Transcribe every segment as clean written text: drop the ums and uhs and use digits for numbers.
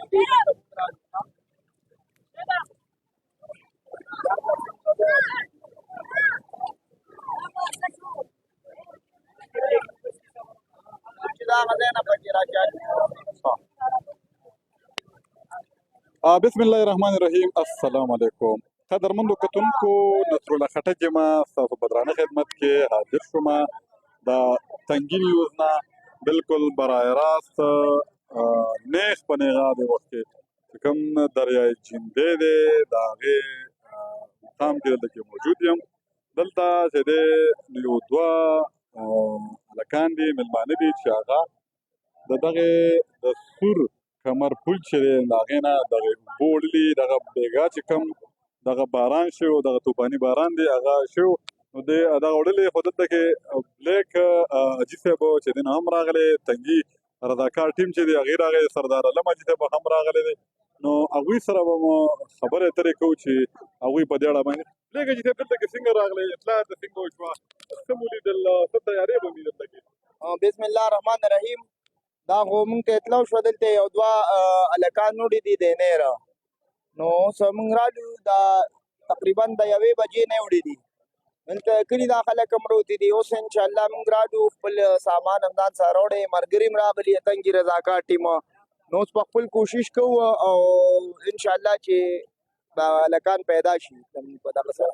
بسم الله الرحمن الرحیم. السلام علیکم. قدرمنو کتونکو، نصر الله خټک یم ستاسو په درانه خدمت کې حاضر شوم. د تنګي نیوز نه بالکل برای راست نیغ په نیغه د وخت کې چې کوم دریای جیندی دی د هغې مقام کې دلته کې موجود یم. دلته چې دی یو دوه هلکان دي، مېلمانه دي چې هغه د دغې د سور کمر پل چې دی د هغې نه دغې اوبه وړلي، دغه بېګا چې کوم دغه باران شوی و، دغه طوفاني باران دی هغه شوی نو دی دغه وړلې. خو دلته کې بلیک حاجي صاحب چې دی نه هم راغلی، تنګي رضاکار ټیم چې دی هغې راغلی، سردار علم حاجي صاحب هم راغلی دی. نو هغوی سره به مو خبرې اترې کوو چې هغوی په دې اړه باندې. بلیک حاجي صاحب دلته کې څنګه راغلی، اطلاع ته څنګه وشوه، څه مو لیدل، څه تیارې به مې دلته کې؟ بسم الله الرحمن الرحیم. دا خو موږ ته اطلاع شوه دلته یو دوه هلکان وړي دي د نیره. نو اوس موږ رالو دا تقریبا د 1 بجې نه وړي دي. دلته کلي دا خلک هم پروتې دي. اوس انشاءالله موږ رالو، خپل سامان هم ځان سره راوړی، ملګري هم راغلي تنګي رضاکار ټیم. نو اوس په خپل کوشش کوو او انشاءالله چې دا هلکان پیدا شي په دغه سره.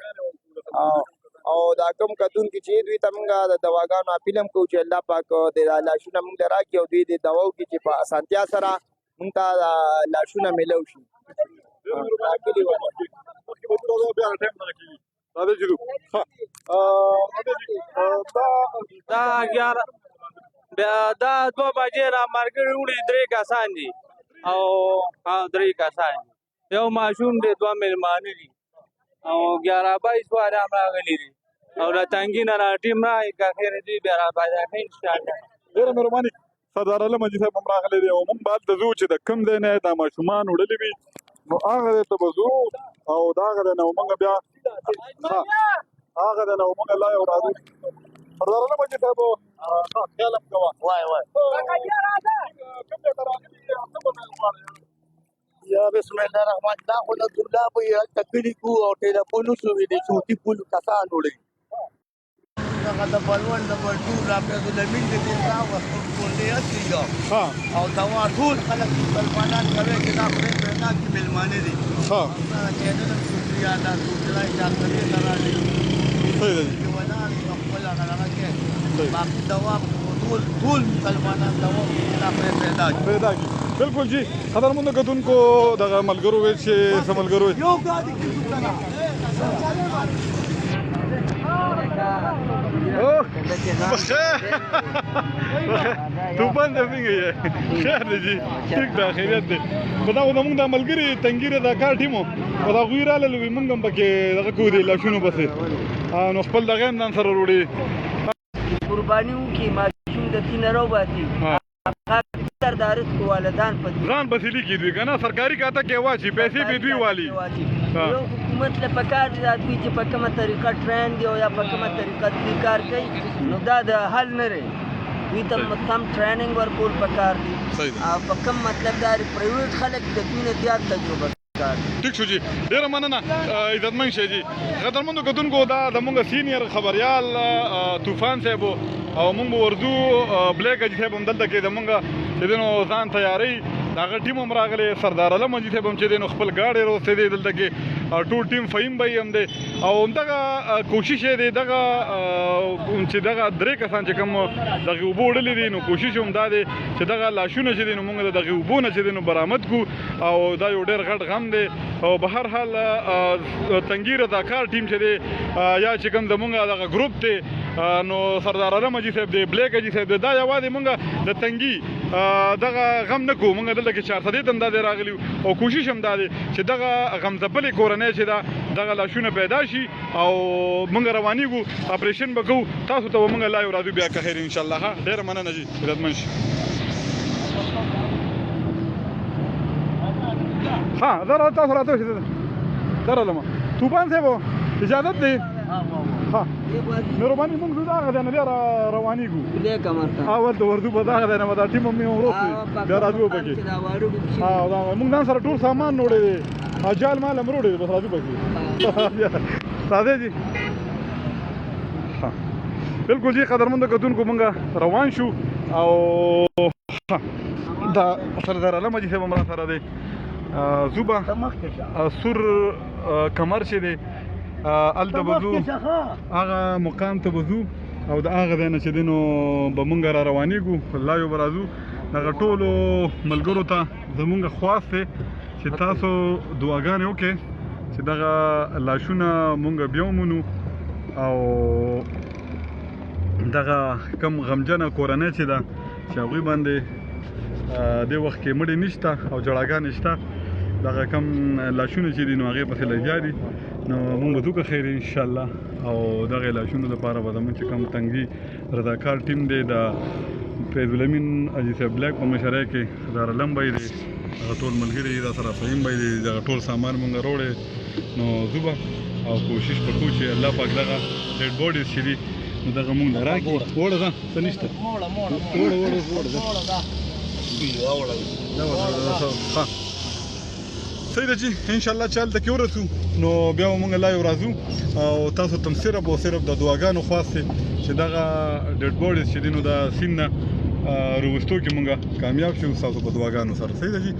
او دا کوم کتونکي چې دوی ته موږ د دواګانو اپیل هم کوو چې الله پاک د لاشونه موږ ته راکړي او دوی د دوا وکړي چې په اسانتیا سره موږ ته لاشونه میلو شي. دا 2 بجې را ملګري وړي 3 کسان دي او 3 کسان دي، یو ماشوم دی، 2 مېلمانه دي او 11-22 سواره هم راغلي دي او له تنګي نه ټیم راغی که خیر دوی بیا را پیدا کړي انشاءالله. ډېره مهرباني. سردار علم حاجي صاحب هم راغلی دی او موږ به هلته ځو چې د کوم ځای نه دا ماشومان وړلي وي نو هغه ځای ته به ځو او د هغه ځای نه به موږ بیا هغه ځای نه به موږ لا یو راځو. سردار علم حاجي صاحب خیال هم کوه. کوم ځای ته راغلي څه به نه غواړئ؟ یا بسم الله الرحمن. دا خو د دولاب هلته کلي کو او ټلیفون وشوې د چوټي پول کسان وړي. هغه د بلوړ نمبر 2 حافظ الامین د دې راوستل کولې اصلي او دوا ټول خلک مسلمانان کوي چې دا خپل پیدا کې مېلمانه دي. چې دې شکریا دا ټولای ډاکټر ته راځي. ولا خپل هغه کې باقي دوا ټول مسلمانان دوا کې دا پیدا کی. بالکل جی. قدرمنو کتونکو دغه ملګرو ویل چې څه ملګرو یو ګاډي کې طوفان ته څنګه یې؟ خیر دی جی، ټیک ده، خیریت دی. خو دا خو زموږ دا ملګري تنګي رضاکار ټیم و خو د هغوی راغلل وي موږ هم پکې دغه کوو د لاشونو پسې نو خپل دغه هم ځان سره وروړي. قرباني وکړي ماشوم د تینه راوباسي سردارت کو والدان په ځان پسې لیکي دوی که نه سرکاري کاته کې واچي پیسې به دوی والي. یو حکومت له پکار دي دا دوی چې په کومه طریقه ټرین دی او یا په کومه طریقه دوی کار کوي نو دا د حل نه دی. دوی ته سم ټریننګ ورکول پکار دي او په کوم مطلب دا پرایویټ خلک د دوی نه زیات تجربه ټیک شو جی. ډېره مننه عزتمن شی جی. قدرمنو کتونکو دا زموږ سینیر خبریال طوفان صاحب او موږ به ورځو. بلیک حاجي صاحب هم دلته کې زموږ چې دی نو ځان تیارۍ د هغه ټیم هم راغلی، سردار علم حاجي صاحب هم چې دی نو خپل ګاډۍ راوستی دی دلته کې، ټول ټیم فهیم بھائی هم دی او همدغه کوشش یې دی دغه چې دغه 3 کسان چې کوم دغې اوبه وړلي دي نو کوشش هم دا دی چې دغه لاشونه چې دی نو موږ د دغې اوبو نه چې دی نو برآمد کړو او دا یو ډېر غټ غم دی. او به هر حال تنګي رضاکار ټیم چې دی یا چې کوم زموږ دغه ګروپ دی نو سردار علم حاجي صاحب دی، بلیک حاجي صاحب دی، دا یوازې موږ د تنګي دغه غم نه کوو. موږ دلته کې 400 ته هم دا دی راغلي او کوشش هم دا دی چې دغه غمځپلې کورنۍ چې ده دغه لاشونه پیدا شي او موږ روانېږو اپریشن به کوو. تاسو ته به موږ لا یو راځو بیا که خیر انشاءالله. ډېره مننه جي، عزتمن شي. زه تاسو راته شي زه رالم. طوفان صاحب اجازت دی ها مهرباني موږ دا غدا نه روانيږو دې کمرته اول ته ورته به دا غدا نه ودا ټیم مې وروسته بیا راځو پکې دا وارو ها دا موږ نن سره ټول سامان وړي دي اجال مال هم وړي بس راځو پکې ساده جی ها بالکل جی قدرمنو کتونکو موږ روان شو او دا سردار علم جی صاحب مرا سره دی زوبا سور کمر چې دی الته بزو هغه مقام ته بزو او د هغه ځای نه چې دی نو به مونږ را روانېږو لا یو به راځو دغه ټولو ملګرو ته زمونږ خواست دی چې تاسو دعاګانې وکړئ چې دغه لاشونه مونږ بیا ومونو او دغه کم غمجنه کورنۍ چې ده چې هغوی باندې دې وخت کې مړې نشته او جړاګانې شته دغه کم لاشونه چې دي نو هغې پسې لګیا دي نو مونږ به دوکه خیر انشاءالله او دغه لاشونو دپاره به زمونږ چې کم تنګي رضاکار ټیم دی د فیض الامین حاجي صاحب بلیک په مشرۍ کې سردار علم بی دی هغه ټول ملګري دا سره فهیم بی دی دغه ټول سامان مونږ راوړی نو ځو به او کوشش به کوو چې الله پاک دغه ډیډ باډیز چې دي نو دغه مونږ له راکړي وړه ځه څه نشته ها صحیح ده چې انشاءالله چې هلته کې ورسو نو بیا به مونږ لا یو راځو او تاسو ته هم صرف او صرف د دعاګانو خواست دی چې دغه ډیډ باډیز چې دي نو د سیند نه راوستو کې مونږ کامیاب شو ستاسو په دعاګانو سره صحیح ده چې